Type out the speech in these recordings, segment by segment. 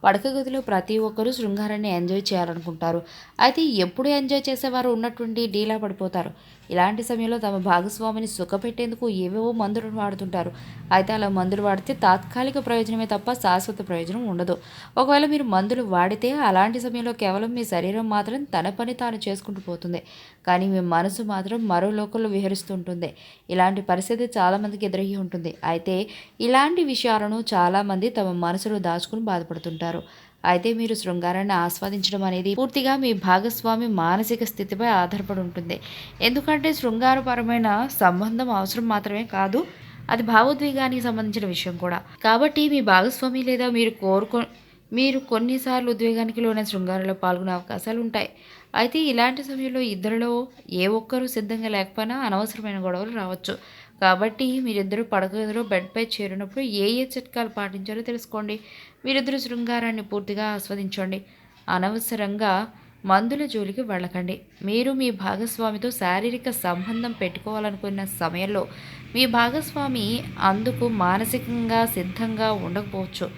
పడక గదిలో ప్రతి ఒక్కరూ శృంగారాన్ని ఎంజాయ్ చేయాలనుకుంటారు. అయితే ఎప్పుడు ఎంజాయ్ చేసేవారు ఉన్నటువంటి డీలా పడిపోతారు. ఇలాంటి సమయంలో తమ భాగస్వామిని సుఖపెట్టేందుకు ఏవేవో మందులను వాడుతుంటారు. అయితే అలా మందులు వాడితే తాత్కాలిక ప్రయోజనమే తప్ప శాశ్వత ప్రయోజనం ఉండదు. ఒకవేళ మీరు మందులు వాడితే అలాంటి సమయంలో కేవలం మీ శరీరం మాత్రం తన పని తాను చేసుకుంటూ పోతుంది. కానీ మీ మనసు మాత్రం మరో లోకంలో విహరిస్తుంటుంది. ఇలాంటి పరిస్థితి చాలామందికి ఎదురయ్యి ఉంటుంది. అయితే ఇలాంటి విషయాలను చాలామంది తమ మనసులో దాచుకుని బాధపడుతుంటారు. అయితే మీరు శృంగారాన్ని ఆస్వాదించడం అనేది పూర్తిగా మీ భాగస్వామి మానసిక స్థితిపై ఆధారపడి ఉంటుంది. ఎందుకంటే శృంగారపరమైన సంబంధం అవసరం మాత్రమే కాదు, అది భావోద్వేగానికి సంబంధించిన విషయం కూడా. కాబట్టి మీ భాగస్వామి లేదా మీరు కొన్నిసార్లు ఉద్వేగానికి లోనే శృంగారంలో పాల్గొనే అవకాశాలు ఉంటాయి. అయితే ఇలాంటి సమయంలో ఇద్దరిలో ఏ ఒక్కరూ సిద్ధంగా లేకపోయినా అనవసరమైన గొడవలు రావచ్చు. కాబట్టి మీరిద్దరూ పడక గదిలో బెడ్పై చేరినప్పుడు ఏ ఏ చిట్కాలు పాటించాలో తెలుసుకోండి. మీరిద్దరూ శృంగారాన్ని పూర్తిగా ఆస్వాదించండి. అనవసరంగా మందుల జోలికి వెళ్ళకండి. మీరు మీ భాగస్వామితో శారీరక సంబంధం పెట్టుకోవాలనుకున్న సమయంలో మీ భాగస్వామి అందుకు మానసికంగా సిద్ధంగా ఉండకపోవచ్చు.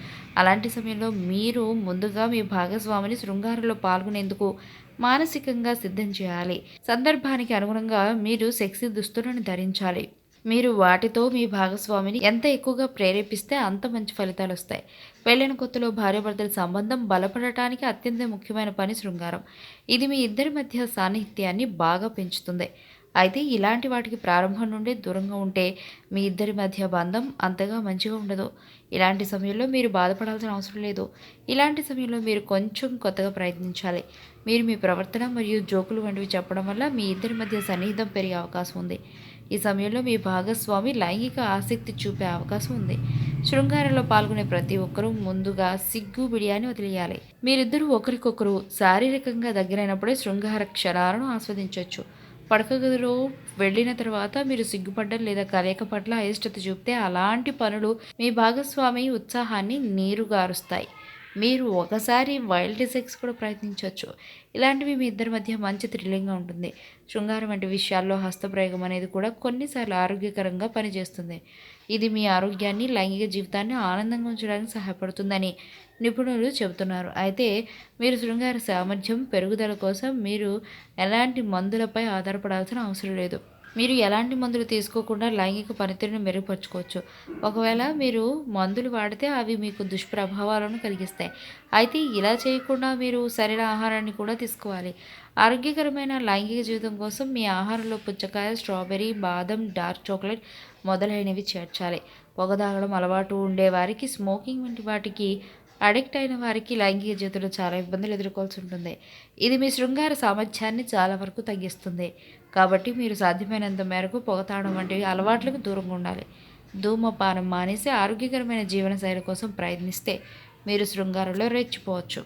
అలాంటి సమయంలో మీరు ముందుగా మీ భాగస్వామిని శృంగారంలో పాల్గొనేందుకు మానసికంగా సిద్ధం చేయాలి. సందర్భానికి అనుగుణంగా మీరు సెక్సీ దుస్తులను ధరించాలి. మీరు వాటితో మీ భాగస్వామిని ఎంత ఎక్కువగా ప్రేరేపిస్తే అంత మంచి ఫలితాలు వస్తాయి. పెళ్ళైన కొత్తలో భార్యాభర్తల సంబంధం బలపడటానికి అత్యంత ముఖ్యమైన పని శృంగారం. ఇది మీ ఇద్దరి మధ్య సాన్నిహిత్యాన్ని బాగా పెంచుతుంది. అయితే ఇలాంటి వాటికి ప్రారంభం నుండే దూరంగా ఉంటే మీ ఇద్దరి మధ్య బంధం అంతగా మంచిగా ఉండదు. ఇలాంటి సమయంలో మీరు బాధపడాల్సిన అవసరం లేదు. ఇలాంటి సమయంలో మీరు కొంచెం కొత్తగా ప్రయత్నించాలి. మీరు మీ ప్రవర్తన మరియు జోకులు వంటివి చెప్పడం వల్ల మీ ఇద్దరి మధ్య సన్నిహితం పెరిగే అవకాశం ఉంది. ఈ సమయంలో మీ భాగస్వామి లైంగిక ఆసక్తి చూపే అవకాశం ఉంది. శృంగారంలో పాల్గొనే ప్రతి ఒక్కరూ ముందుగా సిగ్గు బిడియాన్ని వదిలేయాలి. మీరిద్దరూ ఒకరికొకరు శారీరకంగా దగ్గరైనప్పుడే శృంగార క్షణాలను ఆస్వాదించవచ్చు. పడక గదిలో వెళ్ళిన తర్వాత మీరు సిగ్గుపడ్డం లేదా కలయిక పట్ల అయిష్టత చూపితే అలాంటి పనులు మీ భాగస్వామి ఉత్సాహాన్ని నీరుగారుస్తాయి. మీరు ఒకసారి వైల్డ్ సెక్స్ కూడా ప్రయత్నించవచ్చు. ఇలాంటివి మీ ఇద్దరి మధ్య మంచి థ్రిల్లింగ్గా ఉంటుంది. శృంగారం వంటి విషయాల్లో హస్తప్రయోగం అనేది కూడా కొన్నిసార్లు ఆరోగ్యకరంగా పనిచేస్తుంది. ఇది మీ ఆరోగ్యాన్ని, లైంగిక జీవితాన్ని ఆనందంగా ఉంచడానికి సహాయపడుతుందని నిపుణులు చెబుతున్నారు. అయితే మీరు శృంగార సామర్థ్యం పెరుగుదల కోసం మీరు ఎలాంటి మందులపై ఆధారపడాల్సిన అవసరం లేదు. మీరు ఎలాంటి మందులు తీసుకోకుండా లైంగిక పనితీరును మెరుగుపరుచుకోవచ్చు. ఒకవేళ మీరు మందులు వాడితే అవి మీకు దుష్ప్రభావాలను కలిగిస్తాయి. అయితే ఇలా చేయకుండా మీరు సరైన ఆహారాన్ని కూడా తీసుకోవాలి. ఆరోగ్యకరమైన లైంగిక జీవితం కోసం మీ ఆహారంలో పుచ్చకాయ, స్ట్రాబెర్రీ, బాదం, డార్క్ చాక్లెట్ మొదలైనవి చేర్చాలి. పొగ తాగడం అలవాటు ఉండేవారికి, స్మోకింగ్ వంటి వాటికి అడిక్ట్ అయిన వారికి లైంగిక జీవితంలో చాలా ఇబ్బందులు ఎదుర్కోవాల్సి ఉంటుంది. ఇది మీ శృంగార సామర్థ్యాన్ని చాలా వరకు తగ్గిస్తుంది. కాబట్టి మీరు సాధ్యమైనంత మేరకు పొగ తాగడం వంటి అలవాట్లకు దూరంగా ఉండాలి. ధూమపానం మానేసి ఆరోగ్యకరమైన జీవనశైలి కోసం ప్రయత్నిస్తే మీరు శృంగారంలో రెచ్చిపోవచ్చు.